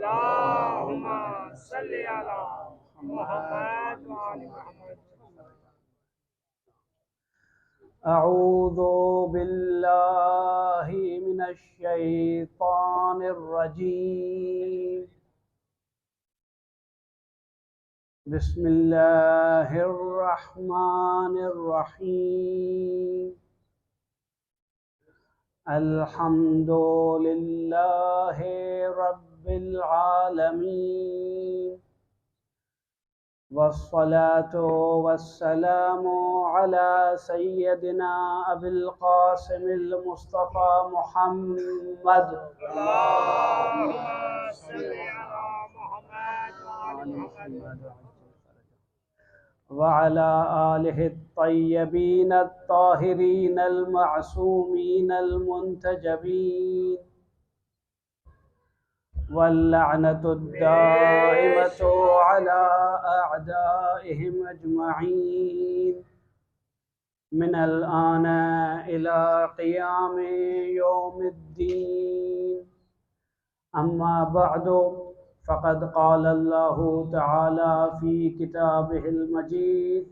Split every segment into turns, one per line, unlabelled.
اللهم صل على محمد وآل محمد.
اعوذ باللہ من الشیطان الرجیم. بسم اللہ الرحمن الرحیم. الحمد للہ رب العالمین والصلاة والسلام على سيدنا أبي القاسم المصطفى محمد
اللهم صل على محمد وآل محمد.
وعلى آله الطيبين الطاهرين المعصومين المنتجبين واللعنة الدائمة على أعدائهم أجمعين من الآن إلى قيام يوم الدين. أما بعد فقد قال الله تعالى في كتابه المجيد.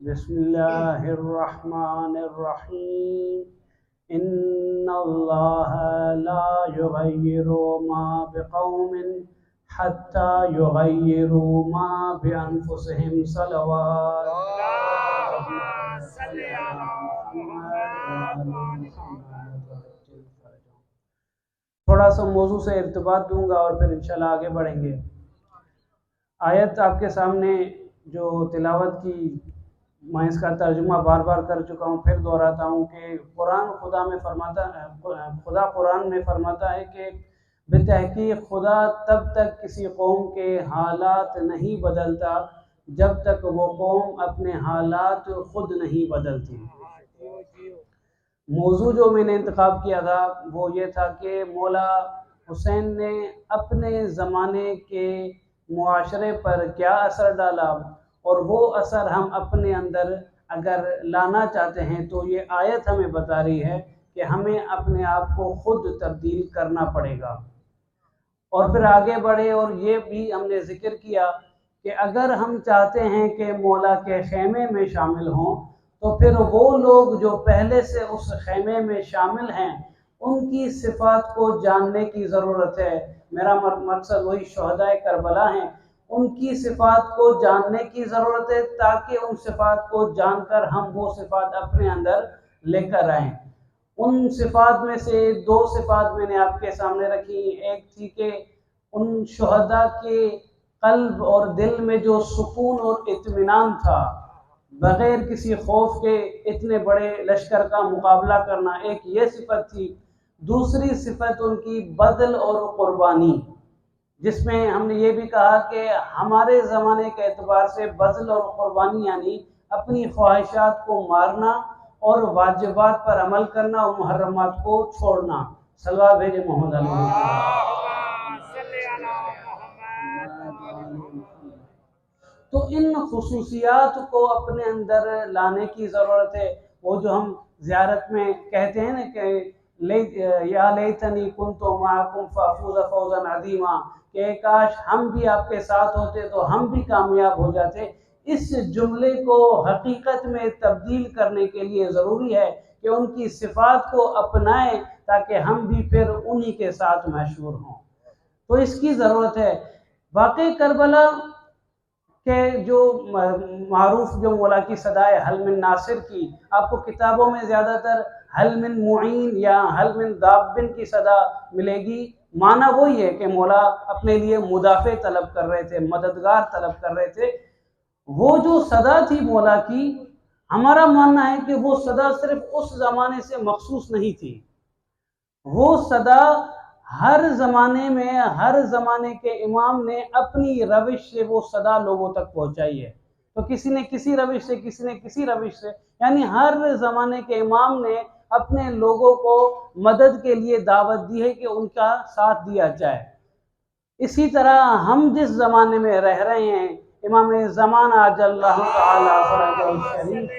بسم الله الرحمن الرحيم. إن الله لا يغير ما بقوم حتى يغيروا ما بأنفسهم. صلوات
اللهم صل على محمد وآل محمد.
تھوڑا سا موضوع سے ارتباط دوں گا اور پھر انشاءاللہ آگے بڑھیں گے. آیت آپ کے سامنے جو تلاوت کی، میں اس کا ترجمہ بار بار کر چکا ہوں، پھر دہراتا ہوں کہ خدا قرآن میں فرماتا ہے کہ بتحقیق خدا تب تک کسی قوم کے حالات نہیں بدلتا جب تک وہ قوم اپنے حالات خود نہیں بدلتی. موضوع جو میں نے انتخاب کیا تھا وہ یہ تھا کہ مولا حسین نے اپنے زمانے کے معاشرے پر کیا اثر ڈالا، اور وہ اثر ہم اپنے اندر اگر لانا چاہتے ہیں تو یہ آیت ہمیں بتا رہی ہے کہ ہمیں اپنے آپ کو خود تبدیل کرنا پڑے گا. اور پھر آگے بڑھے اور یہ بھی ہم نے ذکر کیا کہ اگر ہم چاہتے ہیں کہ مولا کے خیمے میں شامل ہوں تو پھر وہ لوگ جو پہلے سے اس خیمے میں شامل ہیں ان کی صفات کو جاننے کی ضرورت ہے. میرا مقصد وہی شہدائے کربلا ہیں، ان کی صفات کو جاننے کی ضرورت ہے تاکہ ان صفات کو جان کر ہم وہ صفات اپنے اندر لے کر آئیں. ان صفات میں سے دو صفات میں نے آپ کے سامنے رکھی. ایک تھی کہ ان شہداء کے قلب اور دل میں جو سکون اور اطمینان تھا، بغیر کسی خوف کے اتنے بڑے لشکر کا مقابلہ کرنا، ایک یہ صفت تھی. دوسری صفت ان کی بذل اور قربانی، جس میں ہم نے یہ بھی کہا کہ ہمارے زمانے کے اعتبار سے بذل اور قربانی یعنی اپنی خواہشات کو مارنا اور واجبات پر عمل کرنا اور محرمات کو چھوڑنا. صلوات بھیجے محمد علیہ.
اللهم صل على محمد وآل محمد.
تو ان خصوصیات کو اپنے اندر لانے کی ضرورت ہے. وہ جو ہم زیارت میں کہتے ہیں نا کہ یا لیتنی کنت معکم فافوز فوزا عظیما، کہ کاش ہم بھی آپ کے ساتھ ہوتے تو ہم بھی کامیاب ہو جاتے. اس جملے کو حقیقت میں تبدیل کرنے کے لیے ضروری ہے کہ ان کی صفات کو اپنائیں تاکہ ہم بھی پھر انہی کے ساتھ مشہور ہوں. تو اس کی ضرورت ہے. واقعی کربلا کہ جو معروف جو مولا کی صدا ہے حل من ناصر کی، آپ کو کتابوں میں زیادہ تر حل من معین یا حل من دابن کی صدا ملے گی. معنی وہی ہے کہ مولا اپنے لیے مدافع طلب کر رہے تھے، مددگار طلب کر رہے تھے. وہ جو صدا تھی مولا کی، ہمارا ماننا ہے کہ وہ صدا صرف اس زمانے سے مخصوص نہیں تھی. وہ صدا ہر زمانے میں ہر زمانے کے امام نے اپنی روش سے وہ صدا لوگوں تک پہنچائی ہے. تو کسی نے کسی روش سے، کسی نے کسی روش سے، یعنی ہر زمانے کے امام نے اپنے لوگوں کو مدد کے لیے دعوت دی ہے کہ ان کا ساتھ دیا جائے. اسی طرح ہم جس زمانے میں رہ رہے ہیں، امام زمانہ عجل اللہ تعالی فرجہ الشریف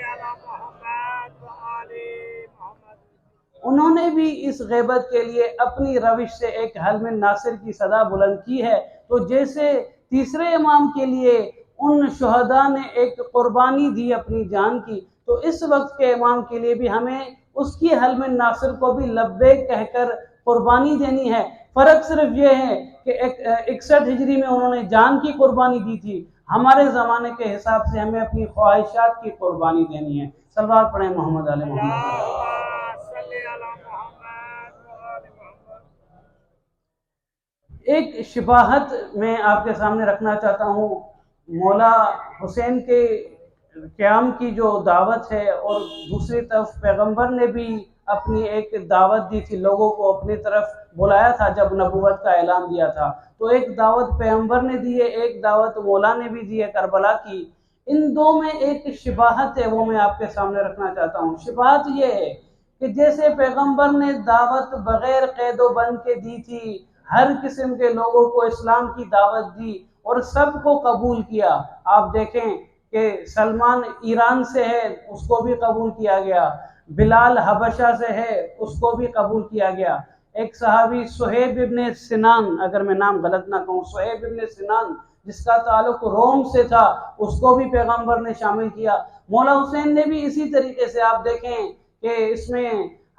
انہوں نے بھی اس غیبت کے لیے اپنی روش سے ایک حلم ناصر کی صدا بلند کی ہے۔ تو جیسے تیسرے امام کے لیے ان شہداء نے ایک قربانی دی اپنی جان کی، تو اس وقت کے امام کے لیے بھی ہمیں اس کی حلم ناصر کو بھی لبیک کہہ کر قربانی دینی ہے۔ فرق صرف یہ ہے کہ 61 ہجری میں انہوں نے جان کی قربانی دی تھی، ہمارے زمانے کے حساب سے ہمیں اپنی خواہشات کی قربانی دینی ہے۔ صلوات پڑھیں محمد علی محمد۔ ایک شباہت میں آپ کے سامنے رکھنا چاہتا ہوں، مولا حسین کے قیام کی جو دعوت ہے، اور دوسری طرف پیغمبر نے بھی اپنی ایک دعوت دی تھی، لوگوں کو اپنی طرف بلایا تھا جب نبوت کا اعلان دیا تھا، تو ایک دعوت پیغمبر نے دی ہے، ایک دعوت مولا نے بھی دی ہے کربلا کی۔ ان دو میں ایک شباہت ہے، وہ میں آپ کے سامنے رکھنا چاہتا ہوں۔ شباہت یہ ہے کہ جیسے پیغمبر نے دعوت بغیر قید و بند کے دی تھی، ہر قسم کے لوگوں کو اسلام کی دعوت دی اور سب کو قبول کیا۔ آپ دیکھیں کہ سلمان ایران سے ہے، اس کو بھی قبول کیا گیا، بلال حبشہ سے ہے، اس کو بھی قبول کیا گیا۔ ایک صحابی صہیب ابن سنان، اگر میں نام غلط نہ کہوں، صہیب ابن سنان جس کا تعلق روم سے تھا، اس کو بھی پیغمبر نے شامل کیا۔ مولا حسین نے بھی اسی طریقے سے، آپ دیکھیں کہ اس میں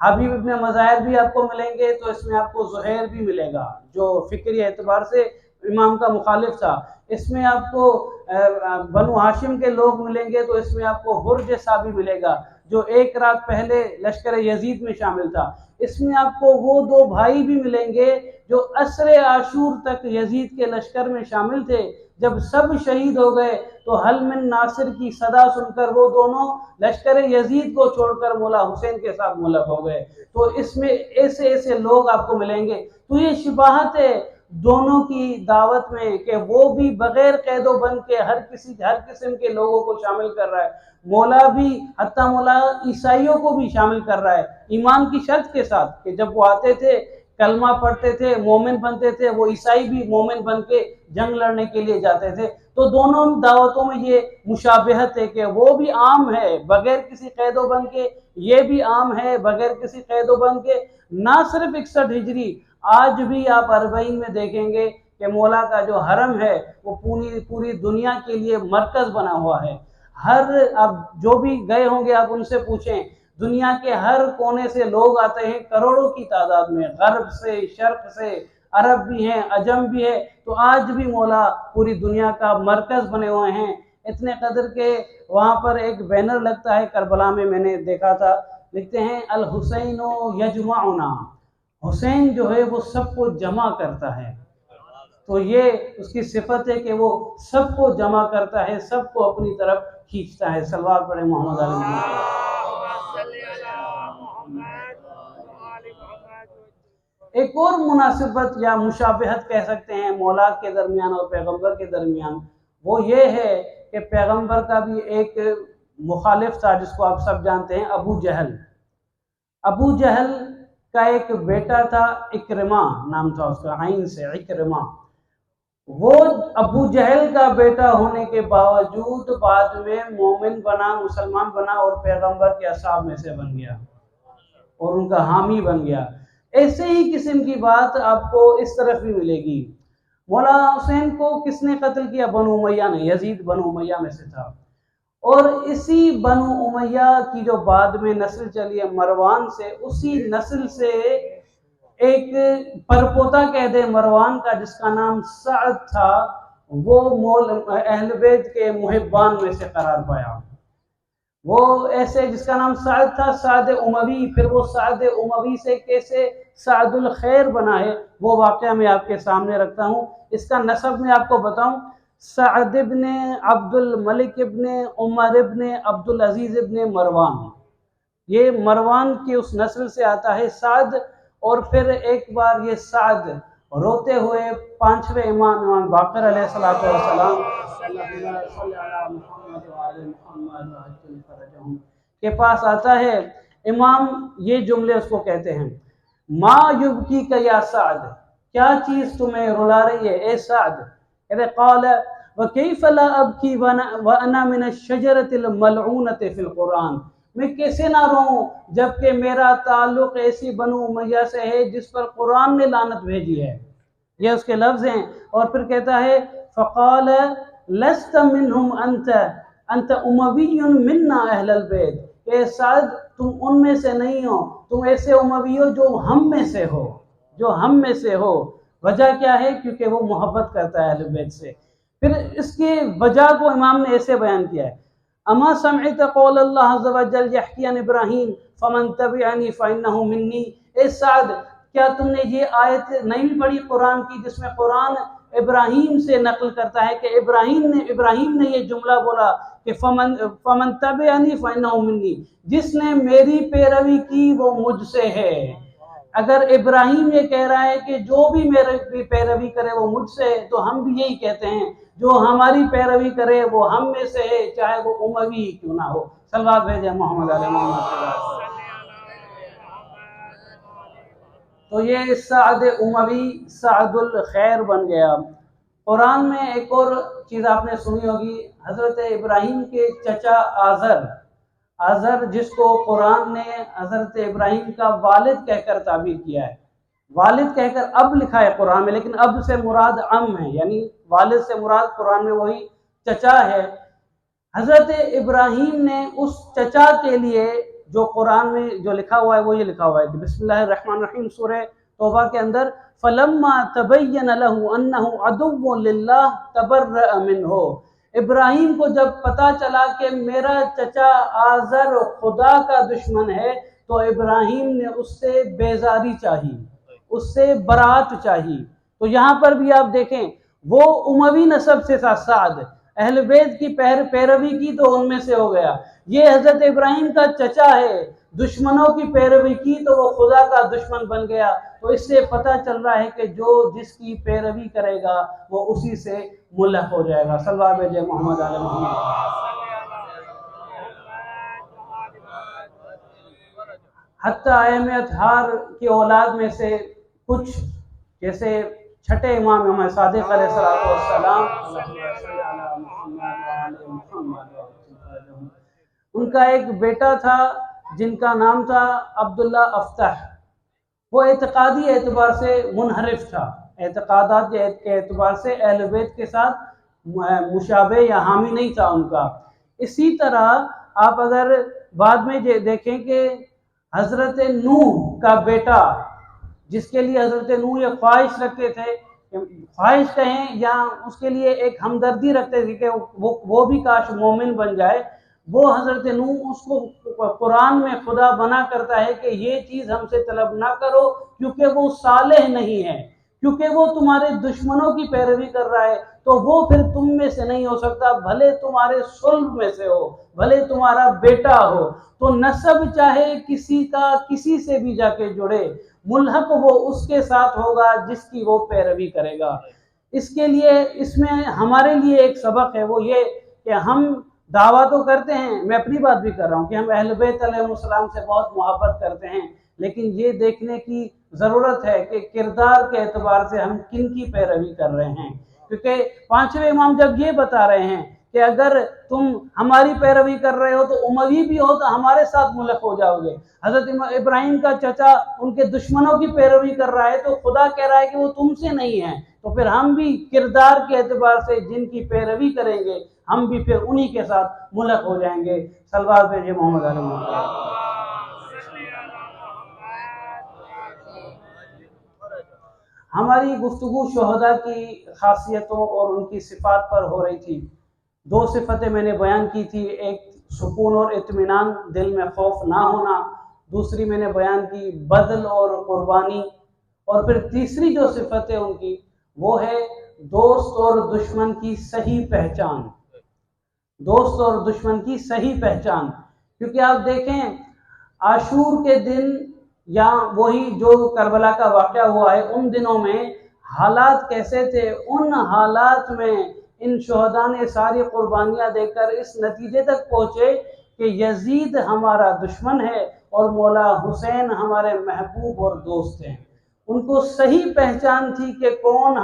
حبیب ابن مظاہر بھی آپ کو ملیں گے، تو اس میں آپ کو زہیر بھی ملے گا جو فکری اعتبار سے امام کا مخالف تھا۔ اس میں آپ کو بنو ہاشم کے لوگ ملیں گے، تو اس میں آپ کو حرج صابی ملے گا جو ایک رات پہلے لشکر یزید میں شامل تھا۔ اس میں آپ کو وہ دو بھائی بھی ملیں گے جو عصر عاشور تک یزید کے لشکر میں شامل تھے۔ جب سب شہید ہو گئے تو حل من ناصر کی صدا سن کر وہ دونوں لشکر یزید کو چھوڑ کر مولا حسین کے ساتھ ملک ہو گئے۔ تو اس میں ایسے ایسے لوگ آپ کو ملیں گے۔ تو یہ شباہت ہے دونوں کی دعوت میں کہ وہ بھی بغیر قید و بند کے ہر قسم کے لوگوں کو شامل کر رہا ہے۔ مولا بھی حتیٰ مولا عیسائیوں کو بھی شامل کر رہا ہے، ایمان کی شرط کے ساتھ کہ جب وہ آتے تھے کلمہ پڑھتے تھے مومن بنتے تھے، وہ عیسائی بھی مومن بن کے جنگ لڑنے کے لیے جاتے تھے۔ تو دونوں دعوتوں میں یہ مشابہت ہے کہ وہ بھی عام ہے بغیر کسی قید و بند کے، یہ بھی عام ہے بغیر کسی قید و بند کے۔ نہ صرف 61 ہجری، آج بھی آپ 40 میں دیکھیں گے کہ مولا کا جو حرم ہے وہ پوری دنیا کے لیے مرکز بنا ہوا ہے۔ اب جو بھی گئے ہوں گے آپ ان سے پوچھیں، دنیا کے ہر کونے سے لوگ آتے ہیں کروڑوں کی تعداد میں، غرب سے شرق سے، عرب بھی ہیں عجم بھی ہے، تو آج بھی مولا پوری دنیا کا مرکز بنے ہوئے ہیں۔ اتنے قدر کے وہاں پر ایک بینر لگتا ہے کربلا میں نے دیکھا تھا، لکھتے ہیں الحسین یجمعنا، حسین جو ہے وہ سب کو جمع کرتا ہے۔ تو یہ اس کی صفت ہے کہ وہ سب کو جمع کرتا ہے، سب کو اپنی طرف کھینچتا ہے۔ صلوات پڑھیں محمد علی محمد۔ ایک اور مناسبت یا مشابہت کہہ سکتے ہیں مولا کے درمیان اور پیغمبر کے درمیان، وہ یہ ہے کہ پیغمبر کا بھی ایک مخالف تھا جس کو آپ سب جانتے ہیں، ابو جہل۔ ابو جہل کا ایک بیٹا تھا، اکرمہ نام تھا اس کا، عین سے اکرمہ۔ وہ ابو جہل کا بیٹا ہونے کے باوجود بعد میں مومن بنا، مسلمان بنا اور پیغمبر کے اصحاب میں سے بن گیا اور ان کا حامی بن گیا۔ ایسے ہی قسم کی بات آپ کو اس طرف بھی ملے گی۔ مولا حسین کو کس نے قتل کیا؟ بنو امیہ نے، یزید بنو امیہ میں سے تھا، اور اسی بنو امیہ کی جو بعد میں نسل چلی ہے مروان سے، اسی نسل سے ایک پرپوتا کہہ دے مروان کا جس کا نام سعد تھا، وہ اہل بیت کے محبان میں سے قرار پایا۔ وہ ایسے جس کا نام سعد تھا، سعد اموی، پھر وہ سعد اموی سے کیسے سعد الخیر بنا ہے وہ واقعہ میں آپ کے سامنے رکھتا ہوں۔ اس کا نسب میں آپ کو بتاؤں، سعد ابن عبد الملک ابن عمر ابن عبد العزیز ابن مروان، یہ مروان کی اس نسل سے آتا ہے سعد۔ اور پھر ایک بار یہ سعد روتے ہوئے 5ویں امام باقر علیہ السلام کے پاس آتا ہے۔ امام یہ جملے اس کو کہتے ہیں، ما یبکیک یا سعد، کیا چیز تمہیں رلا رہی ہے اے سعد؟ کہتے قال وکیف لا ابکی وانا من الشجرۃ الملعونۃ فی القرآن، میں کیسے نہ روؤں جبکہ میرا تعلق ایسی بنو امیہ سے ہے جس پر قرآن نے لعنت بھیجی ہے. یہ اس کے لفظ ہیں. اور پھر کہتا ہے فقال لست منهم انت اموی منا اہل البیت، کہ سعد تم ان میں سے نہیں ہو، تم ایسے اموی ہو جو ہم میں سے ہو، جو ہم میں سے ہو. وجہ کیا ہے؟ کیونکہ وہ محبت کرتا ہے اہل بیت سے. پھر اس کی وجہ کو امام نے ایسے بیان کیا ہے اما سمعت قول اللہ عز وجل یحکی عن ابراہیم فمن تبعنی فانہ منی. اے سعد کیا تم نے یہ آیت نہیں پڑھی قرآن کی جس میں قرآن ابراہیم سے نقل کرتا ہے کہ ابراہیم نے یہ جملہ بولا کہ فمن تبعنی فانہ منی، جس نے میری پیروی کی وہ مجھ سے ہے. اگر ابراہیم یہ کہہ رہا ہے کہ جو بھی میری پیروی کرے وہ مجھ سے ہے، تو ہم بھی یہی کہتے ہیں جو ہماری پیروی کرے وہ ہم میں سے ہے، چاہے وہ اموی ہی کیوں نہ ہو. صلوات بھیجیں محمد علیہ محمد. تو یہ سعد اموی سعد الخیر بن گیا. قرآن میں ایک اور چیز آپ نے سنی ہوگی، حضرت ابراہیم کے چچا آزر جس کو قرآن نے حضرت ابراہیم کا والد کہہ کر تعبیر کیا ہے. والد کہہ کر اب لکھا ہے قرآن میں، لیکن اب سے مراد عم ہے، یعنی والد سے مراد قرآن میں وہی چچا ہے. حضرت ابراہیم نے اس چچا کے لیے جو قرآن میں جو لکھا ہوا ہے وہ یہ لکھا ہوا ہے کہ بسم اللہ الرحمن الرحیم سورہ توبہ کے اندر فَلَمَّا تَبَيَّنَ لَهُ أَنَّهُ عَدُوٌّ لِلَّهِ تَبَرَّأَ مِنْهُ. ابراہیم کو جب پتا چلا کہ میرا چچا آزر خدا کا دشمن ہے تو ابراہیم نے اس سے بیزاری چاہی، اس سے برات چاہی. تو یہاں پر بھی آپ دیکھیں وہ اموی نسب سے تھا سعد، اہل بیت کی پیروی کی تو ان میں سے ہو گیا. یہ حضرت ابراہیم کا چچا ہے، دشمنوں کی پیروی کی تو وہ خدا کا دشمن بن گیا. تو اس سے پتہ چل رہا ہے کہ جو جس کی پیروی کرے گا وہ اسی سے ملحق ہو جائے گا. صلوات بھیجیں محمد علیہ محمد. حتیٰ ائمہ اطہار کی اولاد میں سے کچھ جیسے چھٹے امام صادق علیہ السلام ان کا ایک بیٹا تھا جن کا نام تھا عبداللہ افتح. وہ اعتقادی اعتبار سے منحرف تھا، اعتقادات کے اعتبار سے اہل بیت کے ساتھ مشابہ یا حامی نہیں تھا ان کا. اسی طرح آپ اگر بعد میں دیکھیں کہ حضرت نوح کا بیٹا جس کے لیے حضرت نوح یہ خواہش رکھتے تھے، خواہش کہیں یا اس کے لیے ایک ہمدردی رکھتے تھے کہ وہ بھی کاش مومن بن جائے، وہ حضرت نوح اس کو قرآن میں خدا بنا کرتا ہے کہ یہ چیز ہم سے طلب نہ کرو کیونکہ وہ صالح نہیں ہے، کیونکہ وہ تمہارے دشمنوں کی پیروی کر رہا ہے تو وہ پھر تم میں سے نہیں ہو سکتا، بھلے تمہارے صلب میں سے ہو، بھلے تمہارا بیٹا ہو. تو نسب چاہے کسی کا کسی سے بھی جا کے جڑے، ملحق وہ اس کے ساتھ ہوگا جس کی وہ پیروی کرے گا. اس کے لیے اس میں ہمارے لیے ایک سبق ہے، وہ یہ کہ ہم دعویٰ تو کرتے ہیں، میں اپنی بات بھی کر رہا ہوں کہ ہم اہل بیت علیہ السلام سے بہت محبت کرتے ہیں، لیکن یہ دیکھنے کی ضرورت ہے کہ کردار کے اعتبار سے ہم کن کی پیروی کر رہے ہیں. کیونکہ پانچویں امام جب یہ بتا رہے ہیں کہ اگر تم ہماری پیروی کر رہے ہو تو اموی بھی ہو تو ہمارے ساتھ ملحق ہو جاؤ گے. حضرت ابراہیم کا چچا ان کے دشمنوں کی پیروی کر رہا ہے تو خدا کہہ رہا ہے کہ وہ تم سے نہیں ہے، تو پھر ہم بھی کردار کے اعتبار سے جن کی پیروی کریں گے ہم بھی پھر انہی کے ساتھ ملحق ہو جائیں گے. صلوات بھیجیں محمد علیہ محمد. ہماری گفتگو شہداء کی خاصیتوں اور ان کی صفات پر ہو رہی تھی. 2 صفتیں میں نے بیان کی تھی، ایک سکون اور اطمینان، دل میں خوف نہ ہونا. دوسری میں نے بیان کی بذل اور قربانی. اور پھر تیسری جو صفت ہے ان کی وہ ہے دوست اور دشمن کی صحیح پہچان. دوست اور دشمن کی صحیح پہچان. کیونکہ آپ دیکھیں عاشور کے دن یا وہی جو کربلا کا واقعہ ہوا ہے ان دنوں میں حالات کیسے تھے. ان حالات میں ان شہداء نے ساری قربانیاں دے کر اس نتیجے تک پہنچے کہ یزید ہمارا دشمن ہے اور مولا حسین ہمارے محبوب اور دوست ہیں. ان کو صحیح پہچان تھی کہ کون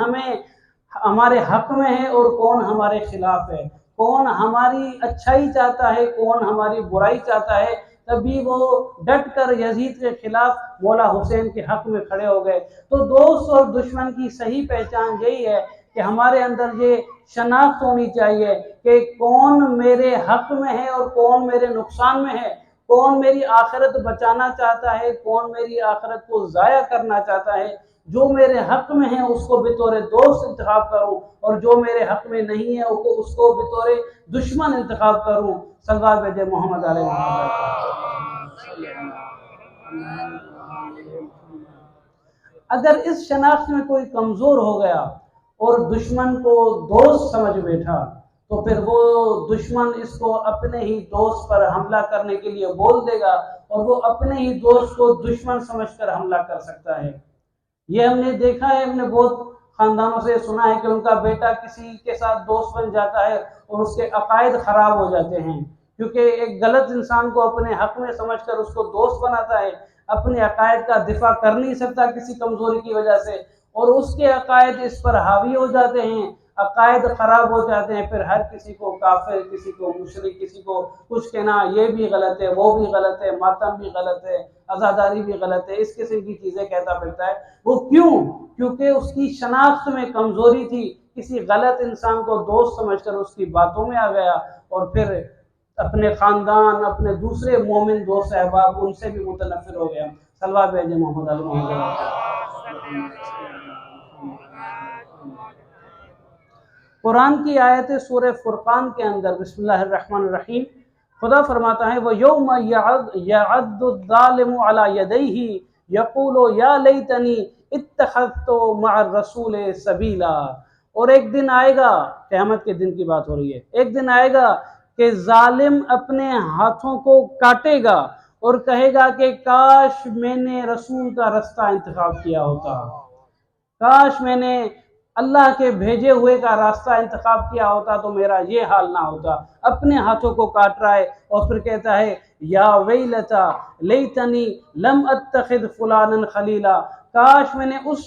ہمارے حق میں ہے اور کون ہمارے خلاف ہے، کون ہماری اچھائی چاہتا ہے کون ہماری برائی چاہتا ہے. تبھی وہ ڈٹ کر یزید کے خلاف مولا حسین کے حق میں کھڑے ہو گئے۔ تو دوست اور دشمن کی صحیح پہچان یہی ہے کہ ہمارے اندر یہ شناخت ہونی چاہیے کہ کون میرے حق میں ہے اور کون میرے نقصان میں ہے، کون میری آخرت بچانا چاہتا ہے، کون میری آخرت کو ضائع کرنا چاہتا ہے۔ جو میرے حق میں ہے اس کو بطور دوست انتخاب کروں، اور جو میرے حق میں نہیں ہے اس کو بطور دشمن انتخاب کروں۔ صلوات بھیجے محمد علیہ محمد۔ اگر اس شناخت میں کوئی کمزور ہو گیا اور دشمن کو دوست سمجھ بیٹھا تو پھر وہ دشمن اس کو اپنے ہی دوست پر حملہ کرنے کے لیے بول دے گا، اور وہ اپنے ہی دوست کو دشمن سمجھ کر حملہ کر سکتا ہے۔ یہ ہم نے دیکھا ہے، ہم نے بہت خاندانوں سے سنا ہے کہ ان کا بیٹا کسی کے ساتھ دوست بن جاتا ہے اور اس کے عقائد خراب ہو جاتے ہیں، کیونکہ ایک غلط انسان کو اپنے حق میں سمجھ کر اس کو دوست بناتا ہے، اپنے عقائد کا دفاع کر نہیں سکتا کسی کمزوری کی وجہ سے، اور اس کے عقائد اس پر حاوی ہو جاتے ہیں، عقائد خراب ہو جاتے ہیں، پھر ہر کسی کو کافر، کسی کو مشرک، کسی کو کچھ کہنا یہ بھی غلط ہے، وہ بھی غلط ہے، ماتم بھی غلط ہے، عزاداری بھی غلط ہے، اس قسم کی چیزیں کہتا پھرتا ہے۔ وہ کیونکہ اس کی شناخت میں کمزوری تھی، کسی غلط انسان کو دوست سمجھ کر اس کی باتوں میں آ گیا، اور پھر اپنے خاندان، اپنے دوسرے مومن دوست احباب ان سے بھی متنفر ہو گیا۔ صلوات بھیجے محمد علیہ محمد۔ قرآن کی آیت سورہ فرقان کے اندر بسم اللہ الرحمن الرحیم خدا فرماتا ہے وَيَوْمَ يَعَضُّ الظَّالِمُ عَلَى يَدَيْهِ يَقُولُ يَا لَيْتَنِي اتَّخَذْتُ مَعَ الرَّسُولِ سَبِيلًا۔ اور ایک دن آئے گا، قیامت کے دن کی بات ہو رہی ہے، ایک دن آئے گا کہ ظالم اپنے ہاتھوں کو کاٹے گا اور کہے گا کہ کاش میں نے رسول کا رستہ انتخاب کیا ہوتا، کاش میں نے اللہ کے بھیجے ہوئے کا راستہ انتخاب کیا ہوتا تو میرا یہ حال نہ ہوتا۔ اپنے ہاتھوں کو کاٹ رہا ہے اور پھر کہتا ہے یا ویلتا لیتنی لم اتخذ فلانا خلیلا، کاش میں نے اس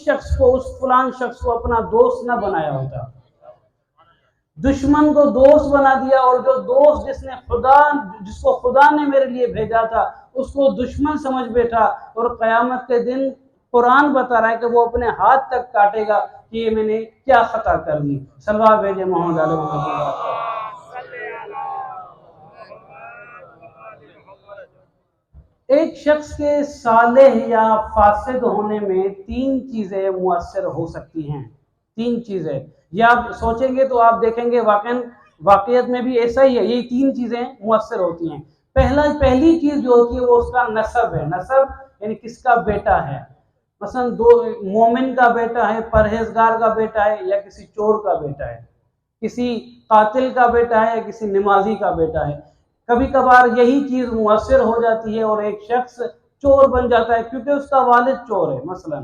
فلان شخص کو اپنا دوست نہ بنایا ہوتا۔ دشمن کو دوست بنا دیا، اور جو دوست جس کو خدا نے میرے لیے بھیجا تھا اس کو دشمن سمجھ بیٹھا، اور قیامت کے دن قرآن بتا رہا ہے کہ وہ اپنے ہاتھ تک کاٹے گا کہ یہ میں نے کیا خطا کر دی۔ صلوات بھیجے محمد علیہ محمد۔ ایک شخص کے صالح یا فاسد ہونے میں تین چیزیں مؤثر ہو سکتی ہیں، تین چیزیں، یہ آپ سوچیں گے تو آپ دیکھیں گے واقعیت میں بھی ایسا ہی ہے، یہ تین چیزیں مؤثر ہوتی ہیں۔ پہلی چیز جو ہوتی ہے وہ اس کا نسب ہے، نسب یعنی کس کا بیٹا ہے۔ مثلا مومن کا بیٹا ہے، پرہیزگار کا بیٹا ہے، یا کسی چور کا بیٹا ہے، کسی قاتل کا بیٹا ہے، یا کسی نمازی کا بیٹا ہے۔ کبھی کبھار یہی چیز مؤثر ہو جاتی ہے اور ایک شخص چور بن جاتا ہے کیونکہ اس کا والد چور ہے مثلا۔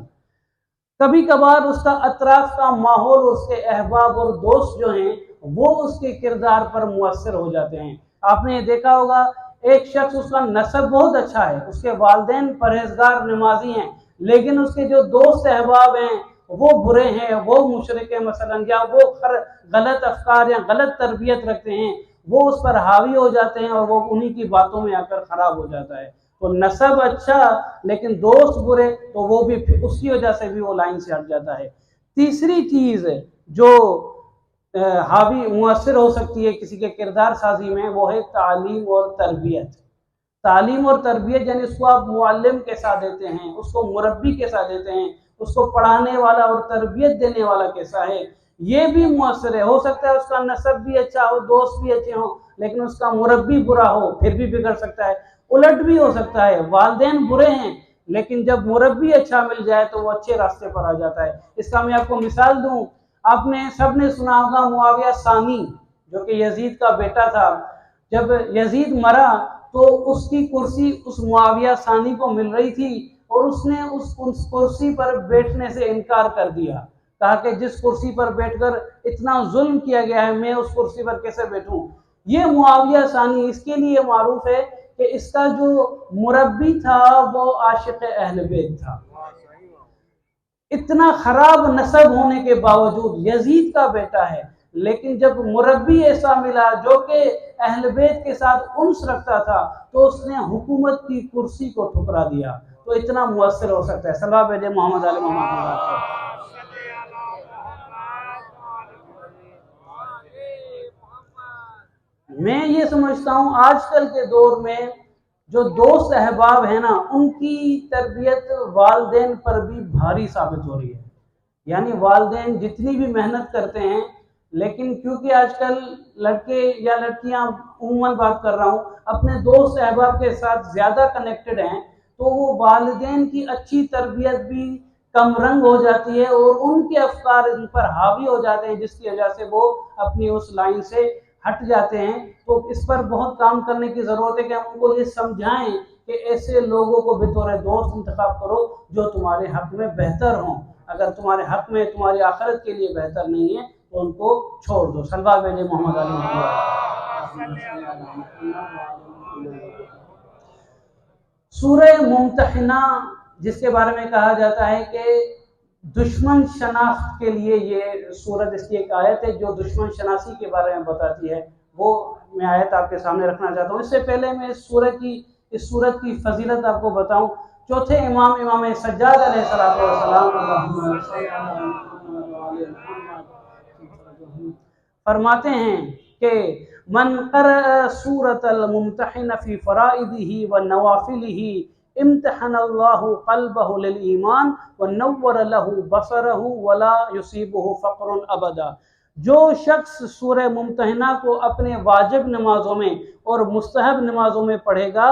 کبھی کبھار اس کا اطراف کا ماحول، اس کے احباب اور دوست جو ہیں وہ اس کے کردار پر مؤثر ہو جاتے ہیں۔ آپ نے یہ دیکھا ہوگا ایک شخص اس کا نسب بہت اچھا ہے، اس کے والدین پرہیزگار نمازی ہیں، لیکن اس کے جو دوست احباب ہیں وہ برے ہیں، وہ مشرک ہیں مثلا، یا وہ غلط افکار یا غلط تربیت رکھتے ہیں، وہ اس پر حاوی ہو جاتے ہیں اور وہ انہی کی باتوں میں آ کر خراب ہو جاتا ہے۔ تو نسب اچھا لیکن دوست برے تو وہ بھی اس کی وجہ سے بھی وہ لائن سے ہٹ جاتا ہے۔ تیسری چیز جو حاوی مؤثر ہو سکتی ہے کسی کے کردار سازی میں وہ ہے تعلیم اور تربیت۔ تعلیم اور تربیت یعنی اس کو آپ معلم کے ساتھ دیتے ہیں، اس کو مربی کے ساتھ دیتے ہیں، اس کو پڑھانے والا اور تربیت دینے والا کیسا ہے، یہ بھی مؤثر ہے۔ ہو سکتا ہے اس کا نسب بھی اچھا ہو، دوست بھی اچھے ہوں، لیکن اس کا مربی برا ہو پھر بھی بگڑ سکتا ہے۔ الٹ بھی ہو سکتا ہے، والدین برے ہیں لیکن جب مربی اچھا مل جائے تو وہ اچھے راستے پر آ جاتا ہے۔ اس کا میں آپ کو مثال دوں، آپ نے سب نے سنا ہوگا معاویہ ثانی جو کہ یزید کا بیٹا تھا، جب یزید مرا تو اس کی کرسی اس معاویہ ثانی کو مل رہی تھی اور اس نے اس کرسی پر بیٹھنے سے انکار کر دیا، کہا کہ جس کرسی پر بیٹھ کر اتنا ظلم کیا گیا ہے میں اس کرسی پر کیسے بیٹھوں۔ یہ معاویہ ثانی اس کے لیے معروف ہے کہ اس کا جو مربی تھا وہ عاشق اہل بیت تھا۔ اتنا خراب نسب ہونے کے باوجود یزید کا بیٹا ہے لیکن جب مربی ایسا ملا جو کہ اہل بیت کے ساتھ انس رکھتا تھا تو اس نے حکومت کی کرسی کو ٹھکرا دیا. تو اتنا مؤثر ہو سکتا ہے. صلوات بھیجے محمد علی محمد. میں یہ سمجھتا ہوں آج کل کے دور میں جو دوست احباب ہیں نا ان کی تربیت والدین پر بھی بھاری ثابت ہو رہی ہے. یعنی والدین جتنی بھی محنت کرتے ہیں لیکن کیونکہ آج کل لڑکے یا لڑکیاں عموماً بات کر رہا ہوں اپنے دوست احباب کے ساتھ زیادہ کنیکٹڈ ہیں تو وہ والدین کی اچھی تربیت بھی کم رنگ ہو جاتی ہے اور ان کے افکار ان پر حاوی ہو جاتے ہیں جس کی وجہ سے وہ اپنی اس لائن سے ہٹ جاتے ہیں. تو اس پر بہت کام کرنے کی ضرورت ہے کہ ہم ان کو یہ سمجھائیں کہ ایسے لوگوں کو بطور دوست انتخاب کرو جو تمہارے حق میں بہتر ہوں. اگر تمہارے حق میں تمہاری آخرت کے لیے بہتر نہیں ہے تو ان کو چھوڑ دو. صلوات بھیجے محمد علی محمد. سورہ ممتحنہ جس کے بارے میں کہا جاتا ہے کہ دشمن شناخت کے لیے یہ سورت اس کی ایک آیت ہے جو دشمن شناسی کے بارے میں بتاتی ہے. وہ میں آیت آپ کے سامنے رکھنا چاہتا ہوں. اس سے پہلے میں اس سورت کی فضیلت آپ کو بتاؤں. چوتھے امام سجاد علیہ السلام فرماتے ہیں کہ من قرأ سورة الممتحنة في فرائضه ونوافله امتحن الله قلبه للإيمان ونور له بصره ولا يصيبه فقر ابدا. جو شخص سورہ ممتحنہ کو اپنے واجب نمازوں میں اور مستحب نمازوں میں پڑھے گا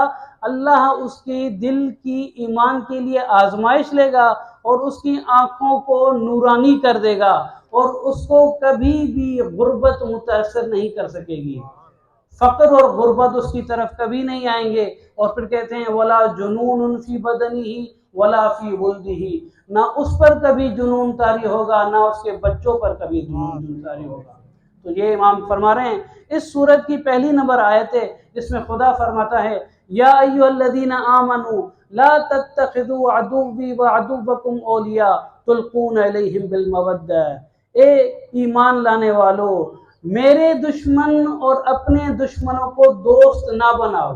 اللہ اس کی دل کی ایمان کے لیے آزمائش لے گا اور اس کی آنکھوں کو نورانی کر دے گا اور اس کو کبھی بھی غربت متاثر نہیں کر سکے گی. فقر اور غربت اس کی طرف کبھی نہیں آئیں گے. اور پھر کہتے ہیں ولا جنون فی بدنہ ولا فی ولدہ. نہ اس پر کبھی جنون طاری ہوگا نہ اس کے بچوں پر کبھی جنون طاری ہوگا. تو یہ امام فرما رہے ہیں اس سورت کی پہلی نمبر آیت ہے جس میں خدا فرماتا ہے یا ایھا الذین آمنوا لا تتخذوا عدوی وعدوکم اولیاء تلقون الیہم بالمودہ. اے ایمان لانے والو میرے دشمن اور اپنے دشمنوں کو دوست نہ بناؤ.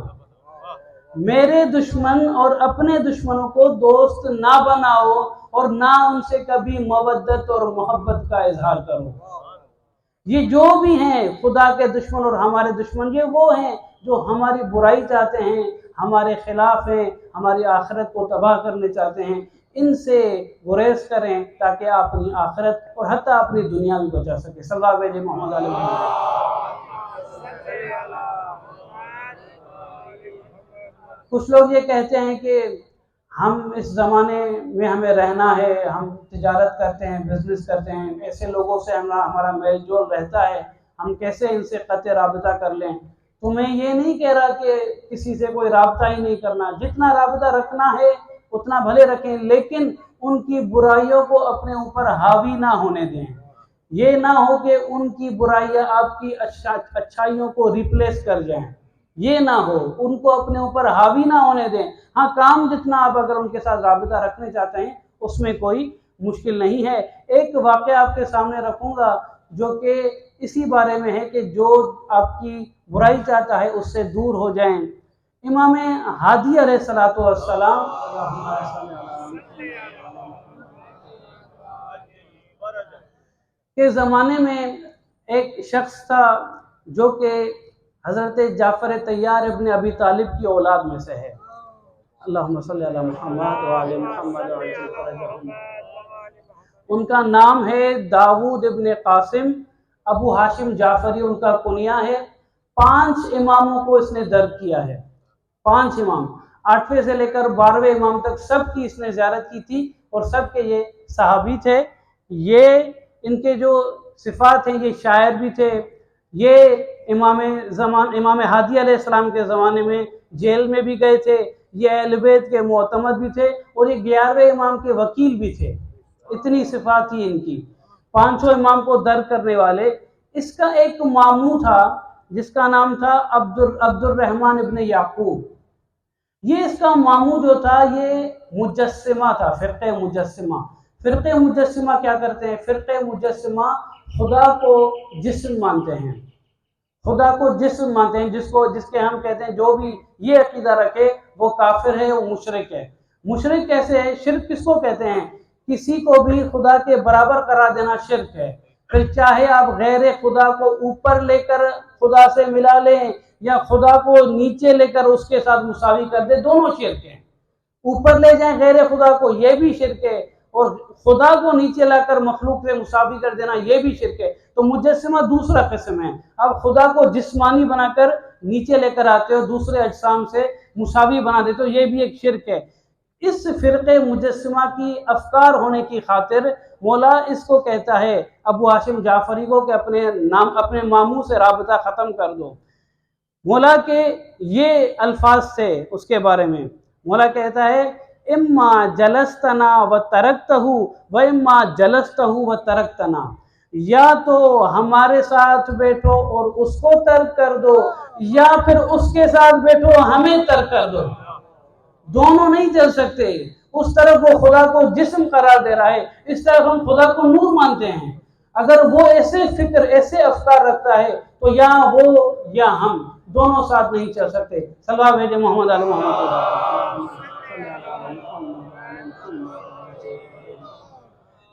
میرے دشمن اور اپنے دشمنوں کو دوست نہ بناؤ اور نہ ان سے کبھی مودت اور محبت کا اظہار کرو. یہ جو بھی ہیں خدا کے دشمن اور ہمارے دشمن یہ وہ ہیں جو ہماری برائی چاہتے ہیں ہمارے خلاف ہیں ہماری آخرت کو تباہ کرنے چاہتے ہیں. ان سے گریز کریں تاکہ آپ اپنی آخرت اور حتیٰ اپنی دنیا بھی بچا سکیں. صلوات بھیجے محمد علی محمد. کچھ لوگ یہ کہتے ہیں کہ ہم اس زمانے میں ہمیں رہنا ہے ہم تجارت کرتے ہیں بزنس کرتے ہیں ایسے لوگوں سے ہمارا میل جول رہتا ہے ہم کیسے ان سے قطع رابطہ کر لیں. تو میں یہ نہیں کہہ رہا کہ کسی سے کوئی رابطہ ہی نہیں کرنا. جتنا رابطہ رکھنا ہے اتنا بھلے رکھیں لیکن ان کی برائیوں کو اپنے اوپر حاوی نہ ہونے دیں. یہ نہ ہو کہ ان کی برائیاں آپ کی اچھائیوں کو ریپلیس کر جائیں. یہ نہ ہو ان کو اپنے اوپر حاوی نہ ہونے دیں. ہاں کام جتنا آپ اگر ان کے ساتھ رابطہ رکھنے چاہتے ہیں اس میں کوئی مشکل نہیں ہے. ایک واقعہ آپ کے سامنے رکھوں گا جو کہ اسی بارے میں ہے کہ جو آپ کی برائی چاہتا ہے اس سے دور ہو جائیں. امام ہادی علیہ السلام کے زمانے میں ایک شخص تھا جو کہ حضرت جعفر طیار ابن ابی طالب کی اولاد میں سے ہے. اللہم صلی علی محمد وعلی محمد وعجل فرجہم. ان کا نام ہے داود ابن قاسم. ابو ہاشم جعفری ان کا کنیہ ہے. 5 اماموں کو اس نے درد کیا ہے. 5 امام 8ویں سے لے کر 12ویں امام تک سب کی اس نے زیارت کی تھی اور سب کے یہ صحابی تھے. یہ ان کے جو صفات ہیں یہ شاعر بھی تھے. یہ امام ہادی علیہ السلام کے زمانے میں جیل میں بھی گئے تھے. یہ اہل بیت کے معتمد بھی تھے اور یہ 11ویں امام کے وکیل بھی تھے. اتنی صفات تھی ان کی. 5 امام کو درد کرنے والے. اس کا ایک ماموں تھا جس کا نام تھا عبد الرحمن ابن یعقوب. یہ اس کا ماموں جو تھا یہ مجسمہ تھا. فرقہ مجسمہ کیا کرتے ہیں؟ فرقہ مجسمہ خدا کو جسم مانتے ہیں، خدا کو جسم مانتے ہیں، جس کے ہم کہتے ہیں جو بھی یہ عقیدہ رکھے وہ کافر ہے، وہ مشرک ہے۔ مشرک کیسے ہے؟ شرک کس کو کہتے ہیں؟ کسی کو بھی خدا کے برابر قرار دینا شرک ہے۔ پھر چاہے آپ غیر خدا کو اوپر لے کر خدا سے ملا لیں یا خدا کو نیچے لے کر اس کے ساتھ مساوی کر دیں، دونوں شرک ہیں۔ اوپر لے جائیں غیر خدا کو، یہ بھی شرک ہے، اور خدا کو نیچے لا کر مخلوق سے مساوی کر دینا یہ بھی شرک ہے۔ تو مجسمہ دوسرا قسم ہے، اب خدا کو جسمانی بنا کر نیچے لے کر آتے ہو، دوسرے اجسام سے مساوی بنا دیتے ہو، یہ بھی ایک شرک ہے۔ اس فرقے مجسمہ کی افکار ہونے کی خاطر مولا اس کو کہتا ہے ابو ہاشم جعفری کو کہ اپنے ماموں سے رابطہ ختم کر دو۔ مولا کے یہ الفاظ سے اس کے بارے میں مولا کہتا ہے اما جلستنا و ترکتہ و اما جلستہ و ترکتنا، یا تو ہمارے ساتھ بیٹھو اور اس کو ترک کر دو، یا پھر اس کے ساتھ بیٹھو ہمیں ترک کر دو، دونوں نہیں چل سکتے۔ اس طرف وہ خدا کو جسم قرار دے رہا ہے، اس طرف ہم خدا کو نور مانتے ہیں۔ اگر وہ ایسے فکر ایسے افکار رکھتا ہے تو یا وہ یا ہم دونوں ساتھ نہیں چل سکتے۔ صلوات بھیجے محمد علی محمد۔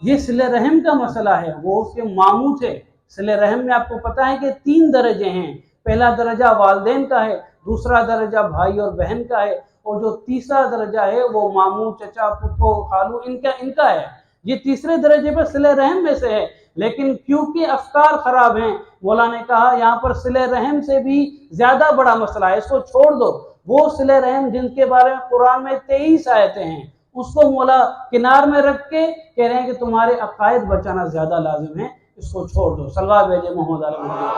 یہ صلہ رحم کا مسئلہ ہے، وہ اس کے ماموں تھے۔ صلہ رحم میں آپ کو پتا ہے کہ 3 درجے ہیں، پہلا درجہ والدین کا ہے، دوسرا درجہ بھائی اور بہن کا ہے، اور جو تیسرا درجہ ہے وہ ماموں، چچا، پھپھو، خالو ان کا ہے۔ یہ تیسرے درجے پر صلہ رحم میں سے ہے، لیکن کیونکہ افکار خراب ہیں مولا نے کہا یہاں پر صلہ رحم سے بھی زیادہ بڑا مسئلہ ہے، اس کو چھوڑ دو۔ وہ صلہ رحم جن کے بارے میں قرآن میں 23 آیتیں ہیں، اس کو مولا کنار میں رکھ کے کہہ رہے ہیں کہ تمہارے عقائد بچانا زیادہ لازم ہے، اس کو چھوڑ دو۔ صلوات بھیجے محمد علی محمد۔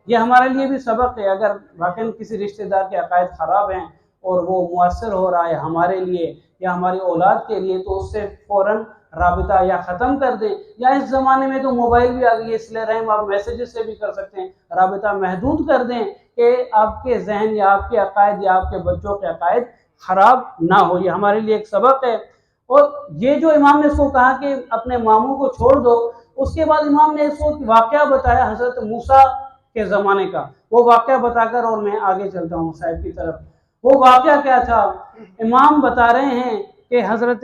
یہ ہمارے لیے بھی سبق ہے، اگر واقعی کسی رشتہ دار کے عقائد خراب ہیں اور وہ مؤثر ہو رہا ہے ہمارے لیے یا ہماری اولاد کے لیے، تو اس سے فوراً رابطہ یا ختم کر دیں، یا اس زمانے میں تو موبائل بھی آ گئی ہے، صلہ رحم آپ میسیجز سے بھی کر سکتے ہیں، رابطہ محدود کر دیں کہ آپ کے ذہن یا آپ کے عقائد یا آپ کے بچوں کے عقائد خراب نہ ہو۔ یہ ہمارے لیے ایک سبق ہے۔ اور یہ جو امام نے اس کو کہا کہ اپنے ماموں کو چھوڑ دو، اس کے بعد امام نے اس کو واقعہ بتایا حضرت موسیٰ کے زمانے کا، وہ واقعہ بتا کر اور میں آگے چلتا ہوں صاحب کی طرف۔ وہ واقعہ کیا تھا؟ امام بتا رہے ہیں کہ حضرت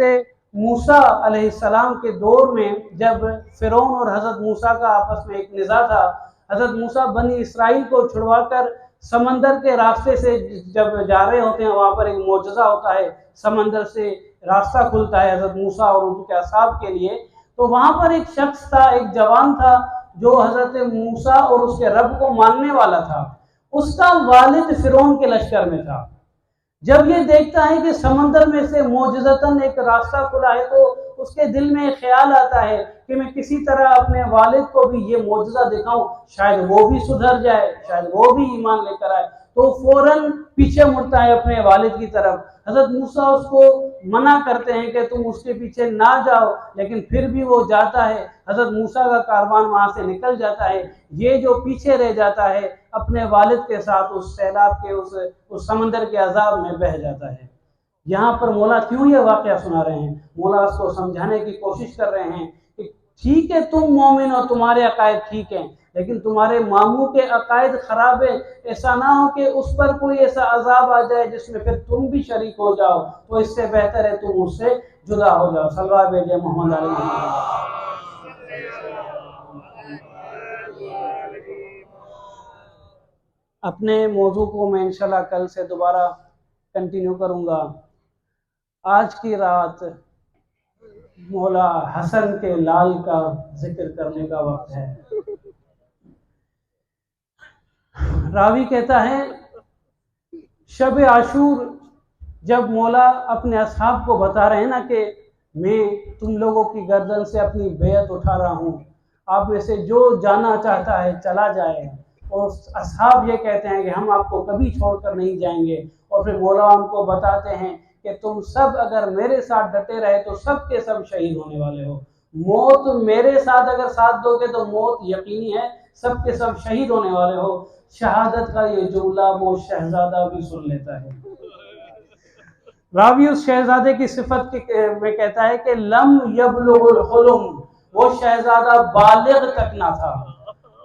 موسیٰ علیہ السلام کے دور میں جب فرعون اور حضرت موسیٰ کا آپس میں ایک نزاع تھا، حضرت موسیٰ بنی اسرائیل کو چھڑوا کر سمندر کے راستے سے جب جا رہے ہوتے ہیں، وہاں پر ایک معجزہ ہوتا ہے، سمندر سے راستہ کھلتا ہے حضرت موسیٰ اور ان کے اصحاب کے لیے۔ تو وہاں پر ایک شخص تھا، ایک جوان تھا جو حضرت موسیٰ اور اس کے رب کو ماننے والا تھا، اس کا والد فرعون کے لشکر میں تھا۔ جب یہ دیکھتا ہے کہ سمندر میں سے معجزتاً ایک راستہ کھلا ہے تو اس کے دل میں ایک خیال آتا ہے کہ میں کسی طرح اپنے والد کو بھی یہ معجزہ دکھاؤں، شاید وہ بھی سدھر جائے، شاید وہ بھی ایمان لے کر آئے۔ تو فوراً پیچھے مڑتا ہے اپنے والد کی طرف۔ حضرت موسیٰ اس کو منع کرتے ہیں کہ تم اس کے پیچھے نہ جاؤ، لیکن پھر بھی وہ جاتا ہے۔ حضرت موسیٰ کا کاروان وہاں سے نکل جاتا ہے، یہ جو پیچھے رہ جاتا ہے اپنے والد کے ساتھ اس سیلاب کے اس سمندر کے عذاب میں بہہ جاتا ہے۔ یہاں پر مولا کیوں یہ واقعہ سنا رہے ہیں؟ مولا اس کو سمجھانے کی کوشش کر رہے ہیں کہ ٹھیک ہے تم مومن ہو، تمہارے عقائد ٹھیک ہیں، لیکن تمہارے ماموں کے عقائد خراب ہے، ایسا نہ ہو کہ اس پر کوئی ایسا عذاب آ جائے جس میں پھر تم بھی شریک ہو جاؤ، تو اس سے بہتر ہے تم اس سے جدا ہو جاؤ۔ صلوات بھیجے محمد علی محمد۔ اپنے موضوع کو میں انشاءاللہ کل سے دوبارہ کنٹینیو کروں گا۔ آج کی رات مولا حسن کے لال کا ذکر کرنے کا وقت ہے۔ راوی کہتا ہے شب عاشور جب مولا اپنے اصحاب کو بتا رہے ہیں نا کہ میں تم لوگوں کی گردن سے اپنی بیعت اٹھا رہا ہوں، آپ میں سے جو جانا چاہتا ہے چلا جائے، اور اصحاب یہ کہتے ہیں کہ ہم آپ کو کبھی چھوڑ کر نہیں جائیں گے، اور پھر مولا ان کو بتاتے ہیں کہ تم سب اگر میرے ساتھ ڈٹے رہے تو سب کے سب شہید ہونے والے ہو، موت میرے ساتھ اگر ساتھ دو گے تو موت یقینی ہے، سب کے سب شہید ہونے والے ہو۔ شہادت کا یہ جملہ وہ شہزادہ بھی سن لیتا ہے۔ راوی اس شہزادے کی صفت میں کہتا ہے کہ لم یبلغ الحلم، وہ شہزادہ بالغ تک نہ تھا،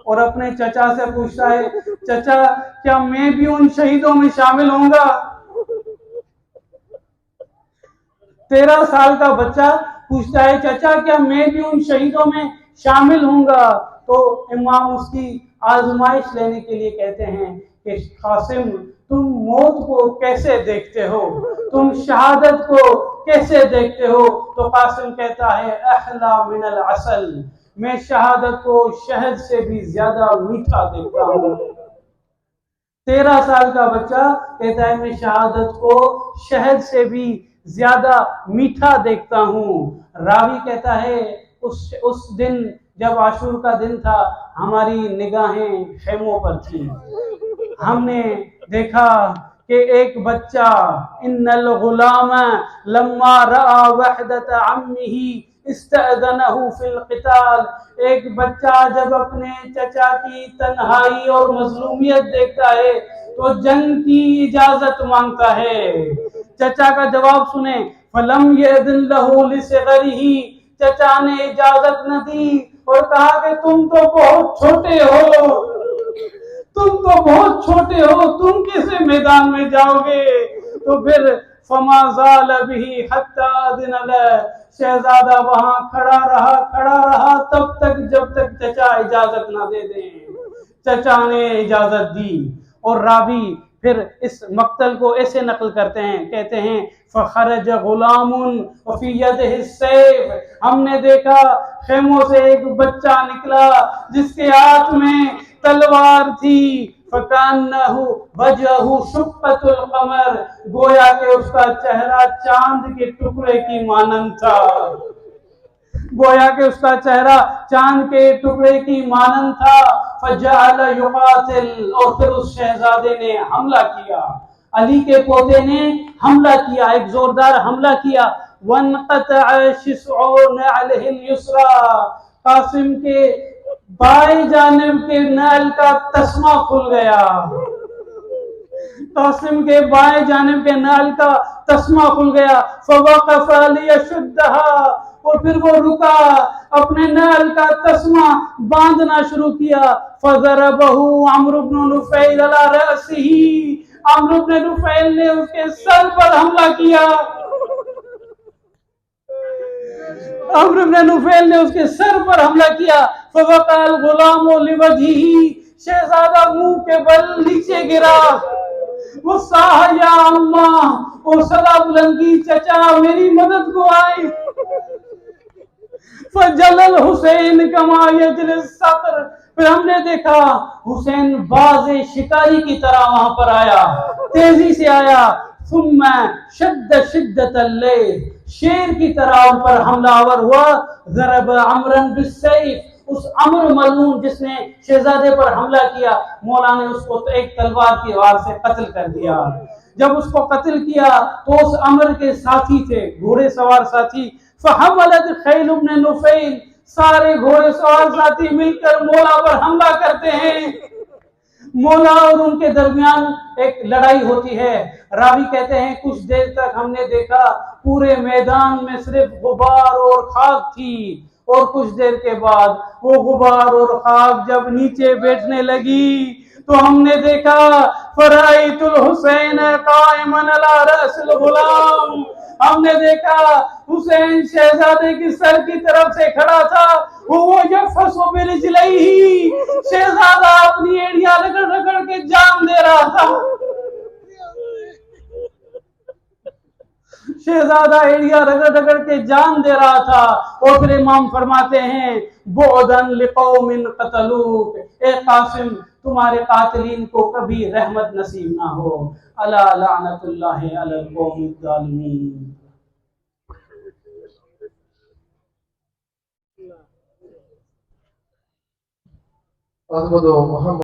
اور اپنے چچا سے پوچھتا ہے چچا کیا میں بھی ان شہیدوں میں شامل ہوں گا؟ 13 سال کا بچہ پوچھتا ہے چچا کیا میں بھی ان شہیدوں میں شامل ہوں گا؟ تو امام اس کی آزمائش لینے کے لیے کہتے ہیں کہ قاسم تم موت کو کیسے دیکھتے ہو، تم شہادت کو کیسے دیکھتے ہو؟ تو قاسم کہتا ہے احلا من العسل، میں شہادت کو شہد سے بھی زیادہ میٹھا دیکھتا ہوں۔ 13 سال کا بچہ کہتا ہے میں شہادت کو شہد سے بھی زیادہ میٹھا دیکھتا ہوں۔ راوی کہتا ہے اس دن جب عاشور کا دن تھا، ہماری نگاہیں خیموں پر تھیں، ہم نے دیکھا کہ ایک بچہ ان الغلام لما رأى وحدت عمه استأذنه فی القتال، ایک بچہ جب اپنے چچا کی تنہائی اور مظلومیت دیکھتا ہے تو جنگ کی اجازت مانگتا ہے۔ چچا کا جواب سنیں، فَلَمْ يَأْذِنْ لَهُ لِصِغَرِهِ، چچا نے اجازت نہ دی اور کہا کہ تم تو بہت چھوٹے ہو، تم تو بہت چھوٹے ہو، تم کیسے میدان میں جاؤ گے؟ تو پھر فَمَا زَالَ بِهِ حَتَّى أَذِنَ لَهُ، شہزادہ وہاں کھڑا رہا تب تک جب تک چچا اجازت نہ دے دیں۔ چچا نے اجازت دی، اور راوی پھر اس مقتل کو ایسے نقل کرتے ہیں، کہتے ہیں فَخَرَجَ غُلَامٌ وَفِي يَدِهِ السَّيْفُ، ہم نے دیکھا خیموں سے ایک بچہ نکلا جس کے ہاتھ میں تلوار تھی، فَكَأَنَّهُ وَجْهُهُ شُقَّةُ الْقَمَرِ، گویا کہ اس کا چہرہ چاند کے ٹکڑے کی مانند تھا، گویا کہ اس کا چہرہ چاند کے ٹکڑے کی مانند تھا۔ فَجَعَلَ يُقَاتِلُ، اور پھر اس شہزادے نے حملہ کیا، علی کے پوتے نے حملہ کیا، ایک زوردار حملہ کیا۔ وَانْقَطَعَ شِسْعُ نَعْلِهِ الْيُسْرَى، قاسم کے بائیں جانب کے نعل کا تسمہ کھل گیا، قاسم کے بائیں جانب کے نعل کا تسمہ کھل گیا۔ فَوَقَفَ لِيَشُدَّهَا، اور پھر وہ رکا، اپنے نعل کا تسمہ باندھنا شروع کیا۔ فَضَرَبَهُ عَمْرُ بْنُ نُفَيْلَ عَلَى رَأْسِهِ، عمرو بن نفیل نے اس کے سر پر حملہ کیا، عمرو بن نفیل نے اس کے سر پر حملہ کیا۔ فَوَقَعَ الْغُلَامُ لِوَجْهِهِ، شہزادہ منہ کے بل نیچے گرا، وہ صاح یا اماں، اور صدا بلند کی چچا میری مدد کو آئے۔ فَجَلَ الْحُسَيْنِ كَمَا يَجْلِ الصَّقْرُ، پھر ہم نے دیکھا حسین باز شکاری کی طرح وہاں پر آیا، تیزی سے آیا۔ ثم شد شدت اللیل، شیر کی طرح ان پر حملہ آور ہوا۔ ضرب عمرا بالسیف، اس عمر ملعون جس نے شہزادے پر حملہ کیا، مولا نے اس کو ایک تلوار کی وار سے قتل کر دیا۔ جب اس کو قتل کیا تو اس عمر کے ساتھی تھے، گھوڑے سوار ساتھی، فحملت خیل بن نفیل، سارے گھوڑے سوار ساتھی مل کر مولا پر حملہ کرتے ہیں۔ مولا اور ان کے درمیان ایک لڑائی ہوتی ہے۔ راوی کہتے ہیں کچھ دیر تک ہم نے دیکھا پورے میدان میں صرف غبار اور خاک تھی، اور کچھ دیر کے بعد وہ غبار اور خاک جب نیچے بیٹھنے لگی تو ہم نے دیکھا فرأیت الحسین قائما علی رأس الغلام، ہم نے دیکھا حسین شہزادے کی سر کی طرف سے کھڑا تھا، وہ یفس برجلیہ، شہزادہ اپنی ایڑیاں رگڑ رگڑ کے جان دے رہا تھا، شہزادہ ایڑیاں رگڑ رگڑ کے جان دے رہا تھا۔ اور پھر امام فرماتے ہیں بعدن لقوم قتلوک، اے قاسم تمہارے قاتلین کو کبھی رحمت نصیب نہ ہو۔ الا لعنت اللہ علی القوم الظالمین۔
محمد